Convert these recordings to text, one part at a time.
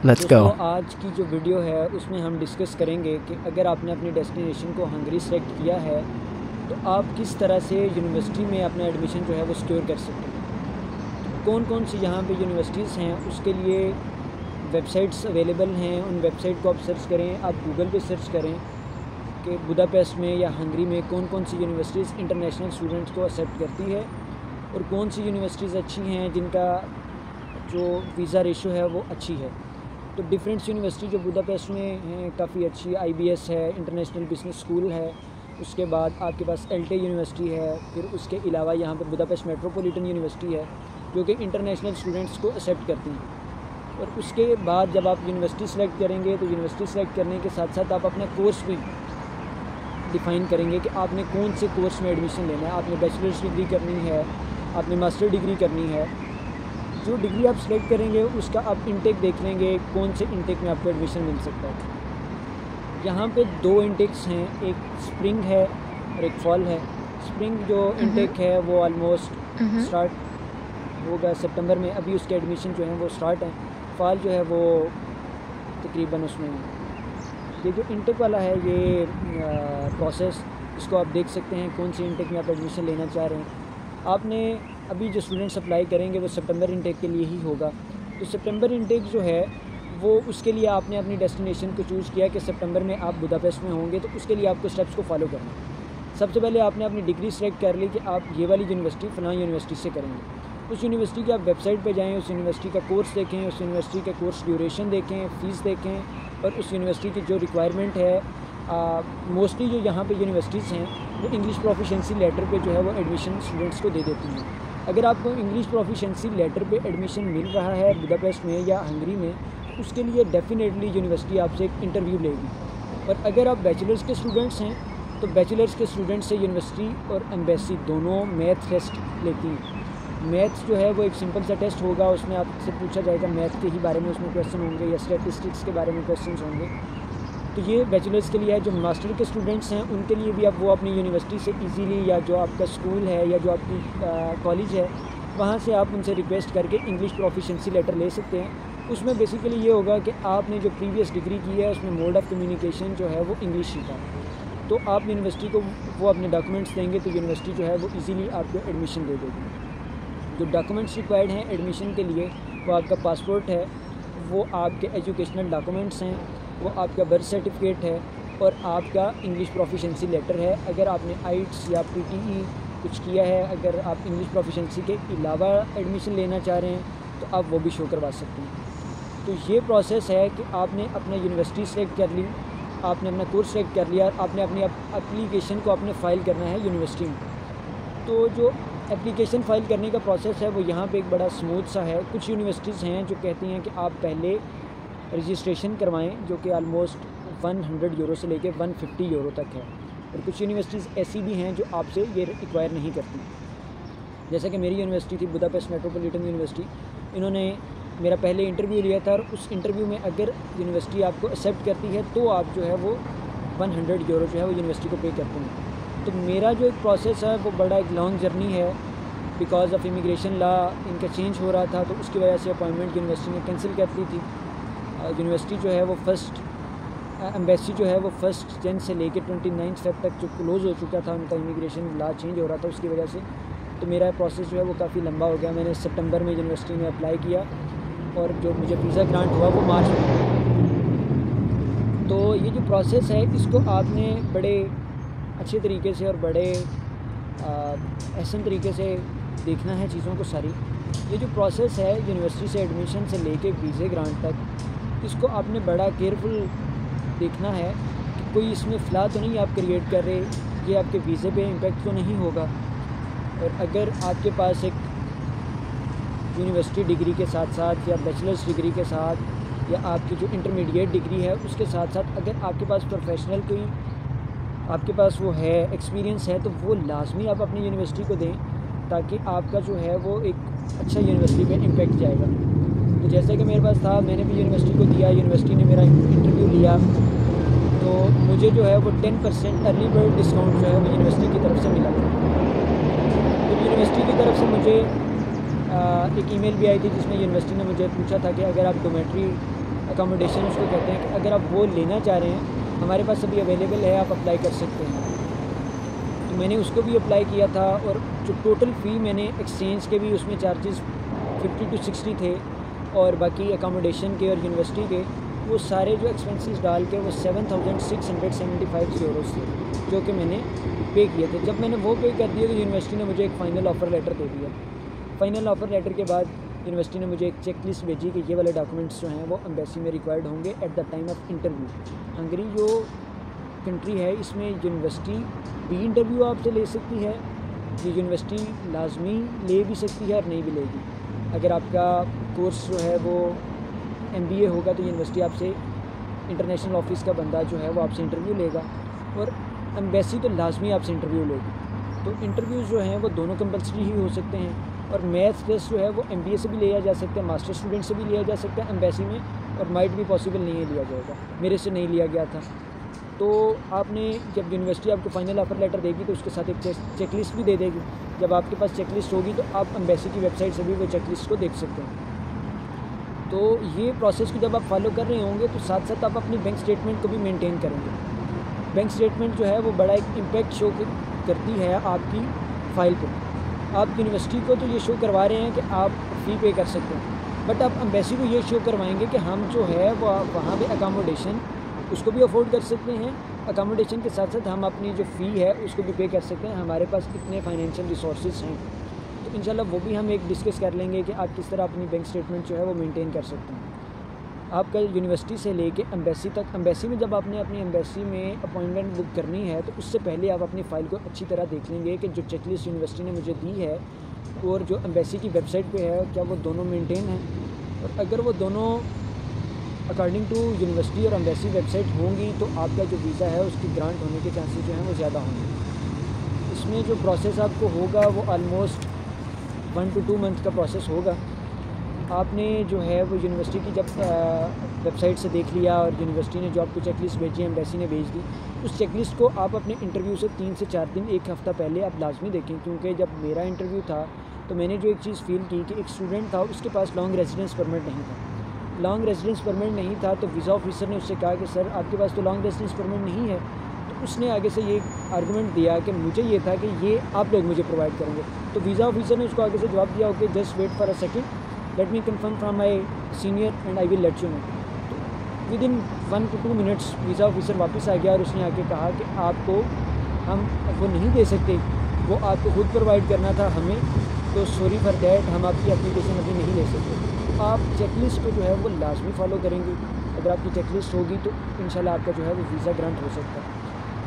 Let's go. दोस्तों, आज की जो वीडियो है उसमें हम डिस्कस करेंगे कि अगर आपने अपनी डेस्टिनेशन को हंगरी सेलेक्ट किया है तो आप किस तरह से यूनिवर्सिटी में अपना एडमिशन जो है वो सिक्योर कर सकते हैं। कौन कौन सी यहाँ पे यूनिवर्सिटीज़ हैं उसके लिए वेबसाइट्स अवेलेबल हैं। उन वेबसाइट को आप सर्च करें, आप गूगल पे सर्च करें कि बुदापेस्ट में या हंगरी में कौन कौन सी यूनिवर्सिटीज़ इंटरनेशनल स्टूडेंट्स को एक्सेप्ट करती है और कौन सी यूनिवर्सिटीज़ अच्छी हैं जिनका जो वीज़ा रेशो है वो अच्छी है। तो डिफरेंट यूनिवर्सिटी जो बुदापेस्ट में हैं काफ़ी अच्छी IBS है, इंटरनेशनल बिजनेस स्कूल है, उसके बाद आपके पास ELTE यूनिवर्सिटी है, फिर उसके अलावा यहाँ पर बुदापेस्ट मेट्रोपॉलिटन यूनिवर्सिटी है जो कि इंटरनेशनल स्टूडेंट्स को एक्सेप्ट करती हैं। और उसके बाद जब आप यूनिवर्सिटी सेलेक्ट करेंगे तो यूनिवर्सिटी सेलेक्ट करने के साथ साथ आप अपना कोर्स भी डिफ़ाइन करेंगे कि आपने कौन से कोर्स में एडमिशन लेना है। आपने बैचलर्स डिग्री करनी है, आपने मास्टर डिग्री करनी है। जो डिग्री आप सेलेक्ट करेंगे उसका आप इंटेक देख लेंगे, कौन से इंटेक में आपको एडमिशन मिल सकता है। यहाँ पे 2 इंटेक्स हैं, एक स्प्रिंग है और एक फॉल है। स्प्रिंग जो इंटेक है वो ऑलमोस्ट स्टार्ट होगा सितंबर में, अभी उसके एडमिशन जो हैं वो स्टार्ट हैं। फॉल जो है वो तकरीबन उसमें ये जो इंटेक वाला है ये प्रोसेस, इसको आप देख सकते हैं कौन सी इंटेक में आप एडमिशन लेना चाह रहे हैं। आपने अभी जो स्टूडेंट्स अप्लाई करेंगे वो सितंबर इंटेक के लिए ही होगा। तो सितंबर इंटेक जो है वो उसके लिए आपने अपनी डेस्टिनेशन को चूज़ किया कि सितंबर में आप बुदापेस्ट में होंगे, तो उसके लिए आपको स्टेप्स को फॉलो करना है। सबसे पहले आपने अपनी डिग्री सेलेक्ट कर ली कि आप ये वाली यूनिवर्सिटी फ़लाँ यूनिवर्सिटी से करेंगे। उस यूनिवर्सिटी की आप वेबसाइट पे जाएँ, उस यूनिवर्सिटी का कोर्स देखें, उस यूनिवर्सिटी का कोर्स ड्यूरेशन देखें, फ़ीस देखें और उस यूनिवर्सिटी की जो रिक्वायरमेंट है। मोस्टली जो यहाँ पे यूनिवर्सिटीज़ हैं वो इंग्लिश प्रोफिशिएंसी लेटर पे जो है वो एडमिशन स्टूडेंट्स को दे देती हैं। अगर आपको इंग्लिश प्रोफिशिएंसी लेटर पे एडमिशन मिल रहा है बुदापेस्ट में या हंगरी में, तो उसके लिए डेफिनेटली यूनिवर्सिटी आपसे एक इंटरव्यू लेगी। और अगर आप बैचलर्स के स्टूडेंट्स हैं तो बैचलर्स के स्टूडेंट्स से यूनिवर्सिटी और एम्बेसी दोनों मैथ टेस्ट लेती हैं। मैथ्स जो है वो एक सिंपल सा टेस्ट होगा, उसमें आपसे पूछा जाएगा मैथ के ही बारे में, उसमें क्वेश्चन होंगे या स्टैटिस्टिक्स के बारे में क्वेश्चन होंगे। तो ये बैचलर्स के लिए है। जो मास्टर के स्टूडेंट्स हैं उनके लिए भी आप वो अपनी यूनिवर्सिटी से इजीली या जो आपका स्कूल है या जो आपकी कॉलेज है वहाँ से आप उनसे रिक्वेस्ट करके इंग्लिश प्रोफिशिएंसी लेटर ले सकते हैं। उसमें बेसिकली ये होगा कि आपने जो प्रीवियस डिग्री की है उसमें मोड ऑफ़ कम्युनिकेशन जो है वो इंग्लिश सीखा है। तो आप यूनिवर्सिटी को वो अपने डॉक्यूमेंट्स देंगे तो यूनिवर्सिटी जो है वो ईज़िली आपको एडमिशन दे देगी। जो डॉक्यूमेंट्स रिक्वायर्ड हैं एडमिशन के लिए वो आपका पासपोर्ट है, वो आपके एजुकेशनल डॉक्यूमेंट्स हैं, वो आपका बर्थ सर्टिफिकेट है और आपका इंग्लिश प्रोफिशिएंसी लेटर है। अगर आपने आइट्स या PTE कुछ किया है, अगर आप इंग्लिश प्रोफिशिएंसी के अलावा एडमिशन लेना चाह रहे हैं तो आप वो भी शो करवा सकते हैं। तो ये प्रोसेस है कि आपने अपना यूनिवर्सिटी सेलेक्ट कर ली, आपने अपना कोर्स सेलेक्ट कर लिया, आपने अपनी एप्लीकेशन को आपने फ़ाइल करना है यूनिवर्सिटी में। तो जो एप्लीकेशन फ़ाइल करने का प्रोसेस है वो यहाँ पे एक बड़ा स्मूथ सा है। कुछ यूनिवर्सिटीज़ हैं जो कहती हैं कि आप पहले रजिस्ट्रेशन करवाएं, जो कि आलमोस्ट 100 यूरो से लेके 150 यूरो तक है। और कुछ यूनिवर्सिटीज़ ऐसी भी हैं जो आपसे ये रिक्वायर नहीं करती। जैसे कि मेरी यूनिवर्सिटी थी बुदापेस्ट मेट्रोपॉलिटन यूनिवर्सिटी, इन्होंने मेरा पहले इंटरव्यू लिया था और उस इंटरव्यू में अगर यूनिवर्सिटी आपको एक्सेप्ट करती है तो आप जो है वो 100 यूरो जो है वो यूनिवर्सिटी को पे करते हैं। तो मेरा जो एक प्रोसेस है वो बड़ा एक लॉन्ग जर्नी है। बिकॉज ऑफ इमिग्रेशन लॉ इनका चेंज हो रहा था तो उसकी वजह से अपॉइंटमेंट यूनिवर्सिटी ने कैंसिल कर दी थी। यूनिवर्सिटी जो है वो एम्बेसी जो है वो 1 जन से लेकर 29 फेब तक जो क्लोज़ हो चुका था, उनका इमिग्रेशन लॉ चेंज हो रहा था उसकी वजह से। तो मेरा प्रोसेस जो है वो काफ़ी लंबा हो गया। मैंने सितंबर में यूनिवर्सिटी में अप्लाई किया और जो मुझे वीज़ा ग्रांट हुआ वो मार्च में। तो ये जो प्रोसेस है इसको आपने बड़े अच्छे तरीके से और बड़े एहसन तरीके से देखना है चीज़ों को सारी। ये जो प्रोसेस है यूनिवर्सिटी से एडमिशन से लेके वीज़े ग्रांट तक, इसको आपने बड़ा केयरफुल देखना है कि कोई इसमें फ़्लॉ तो नहीं आप क्रिएट कर रहे, ये आपके वीज़े पे इम्पेक्ट तो नहीं होगा। और अगर आपके पास एक यूनिवर्सिटी डिग्री के साथ साथ या बैचलर्स डिग्री के साथ या आपकी जो इंटरमीडिएट डिग्री है उसके साथ साथ अगर आपके पास प्रोफेशनल कोई आपके पास वो है एक्सपीरियंस है तो वो लाजमी आप अपनी यूनिवर्सिटी को दें, ताकि आपका जो है वो एक अच्छा यूनिवर्सिटी पे इम्पेक्ट जाएगा। तो जैसे कि मेरे पास था, मैंने भी यूनिवर्सिटी को दिया, यूनिवर्सिटी ने मेरा इंटरव्यू लिया, तो मुझे जो है वो 10% अर्ली बर्ड डिस्काउंट जो है वो यूनिवर्सिटी की तरफ से मिला। तो यूनिवर्सिटी की तरफ से मुझे एक ईमेल भी आई थी जिसमें यूनिवर्सिटी ने मुझे पूछा था कि अगर आप डोमेट्री अकोमोडेशन उसको कहते हैं, कि अगर आप वो लेना चाह रहे हैं हमारे पास अभी अवेलेबल है, आप अप्लाई कर सकते हैं। तो मैंने उसको भी अप्लाई किया था, और जो टोटल फ़ी मैंने एक्सचेंज के भी उसमें चार्जेस 50 to 60 थे, और बाकी अकोमोडेशन के और यूनिवर्सिटी के वो सारे जो एक्सपेंसेस डाल के वो 7,675 यूरोज़ थे जो कि मैंने पे किए थे। जब मैंने वो पे कर दिए तो यूनिवर्सिटी ने मुझे एक फ़ाइनल ऑफ़र लेटर दे दिया। फ़ाइनल ऑफ़र लेटर के बाद यूनिवर्सिटी ने मुझे एक चेक लिस्ट भेजी कि ये वाले डॉक्यूमेंट्स जो हैं वो एम्बेसी में रिक्वायर्ड होंगे at the time of interview. Hungary जो कंट्री है इसमें यूनिवर्सिटी भी इंटरव्यू आपसे ले सकती है, ये यूनिवर्सिटी लाजमी ले भी सकती है और नहीं भी लेगी। अगर आपका कोर्स जो है वो MBA होगा तो यूनिवर्सिटी आपसे इंटरनेशनल ऑफिस का बंदा जो है वो आपसे इंटरव्यू लेगा, और एम्बेसी तो लाजमी आपसे इंटरव्यू लेगी। तो इंटरव्यूज़ जो हैं वो दोनों कंपल्सरी ही हो सकते हैं, और मैथ्स टेस्ट जो है वो MBA से भी लिया जा सकता है, मास्टर स्टूडेंट से भी लिया जा सकता है एम्बेसी में, और माइट भी पॉसिबल नहीं है लिया जाएगा, मेरे से नहीं लिया गया था। तो आपने जब यूनिवर्सिटी आपको फ़ाइनल ऑफ़र लेटर देगी तो उसके साथ एक चेक लिस्ट भी दे देगी। जब आपके पास चेक लिस्ट होगी तो आप एम्बेसी की वेबसाइट से भी वो चेक लिस्ट को देख सकते हैं। तो ये प्रोसेस को जब आप फॉलो कर रहे होंगे तो साथ साथ आप अपनी बैंक स्टेटमेंट को भी मेंटेन करेंगे। बैंक स्टेटमेंट जो है वो बड़ा एक इम्पैक्ट शो करती है आपकी फ़ाइल पर। आप यूनिवर्सिटी को तो ये शो करवा रहे हैं कि आप फ़ी पे कर सकते हैं, बट आप एम्बेसी को ये शो करवाएंगे कि हम जो है वो वहाँ पे अकोमोडेशन उसको भी अफोर्ड कर सकते हैं, अकोमोडेशन के साथ साथ हम अपनी जो फ़ी है उसको भी पे कर सकते हैं, हमारे पास इतने फाइनेंशियल रिसोर्सेज हैं। तो इंशाल्लाह वो भी हम एक डिस्कस कर लेंगे कि आप किस तरह अपनी बैंक स्टेटमेंट जो है वो मेंटेन कर सकते हैं। आपका यूनिवर्सिटी से लेके एम्बेसी तक, एम्बेसी में जब आपने अपनी एम्बेसी में अपॉइंटमेंट बुक करनी है तो उससे पहले आप अपनी फ़ाइल को अच्छी तरह देख लेंगे कि जो चेकलिस्ट यूनिवर्सिटी ने मुझे दी है और जो एम्बेसी की वेबसाइट पे है क्या वो दोनों मेंटेन हैं, और अगर वो दोनों अकॉर्डिंग टू यूनिवर्सिटी और एम्बेसी वेबसाइट होंगी तो आपका जो वीज़ा है उसकी ग्रांट होने के चांसेस जो हैं वो ज़्यादा होंगे। इसमें जो प्रोसेस आपको होगा वो ऑलमोस्ट 1 to 2 मंथ का प्रोसेस होगा। आपने जो है वो यूनिवर्सिटी की जब वेबसाइट से देख लिया और यूनिवर्सिटी ने जो आपको चेकलिस्ट भेजी, एम्बेसी ने भेज दी, उस चेकलिस्ट को आप अपने इंटरव्यू से 3 से 4 दिन, एक हफ़्ता पहले आप लाजमी देखें। क्योंकि जब मेरा इंटरव्यू था तो मैंने जो एक चीज़ फ़ील की कि एक स्टूडेंट था, उसके पास लॉन्ग रेजिडेंस परमिट नहीं था। लॉन्ग रेजिडेंस परमिट नहीं था तो वीज़ा ऑफिसर ने उससे कहा कि सर आपके पास तो लॉन्ग रेजिडेंस परमिट नहीं है। तो उसने आगे से ये आर्गूमेंट दिया कि मुझे ये था कि ये आप लोग मुझे प्रोवाइड करेंगे। तो वीज़ा ऑफिसर ने उसको आगे से जवाब दिया, okay just wait for a second, let me confirm from my senior and I will let you know. तो within 1 to 2 minutes visa officer वापस आ गया और उसने आके कहा कि आपको हम वो नहीं दे सकते, वो आपको खुद प्रोवाइड करना था हमें, तो सॉरी फॉर दैट, हम आपकी एप्लीकेशन अभी नहीं ले सकते। तो आप चेकलिस्ट को जो है वो लाजमी फ़ॉलो करेंगे। अगर आपकी चेकलिस्ट होगी तो इंशाल्लाह आपका जो है वो वीज़ा ग्रांट हो सकता है।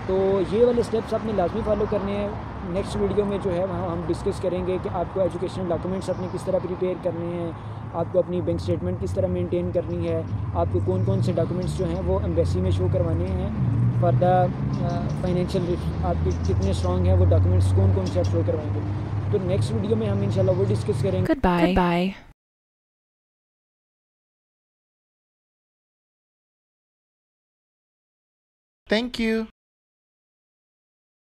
तो ये वाले स्टेप्स आपने लाजमी फ़ॉलो करने हैं। नेक्स्ट वीडियो में जो है वहाँ हम डिस्कस करेंगे कि आपको एजुकेशनल डॉक्यूमेंट्स अपने किस तरह प्रिपेयर करने हैं, आपको अपनी बैंक स्टेटमेंट किस तरह मेंटेन करनी है, आपको कौन कौन से डॉक्यूमेंट्स जो हैं वो एम्बेसी में शो करवाने हैं फॉर द फाइनेंशियल, आपके कितने स्ट्रॉन्ग हैं वो डॉक्यूमेंट्स कौन कौन से आप शो करवाएंगे। तो नेक्स्ट वीडियो में हम इंशाल्लाह वो डिस्कस करेंगे। Goodbye. Thank you.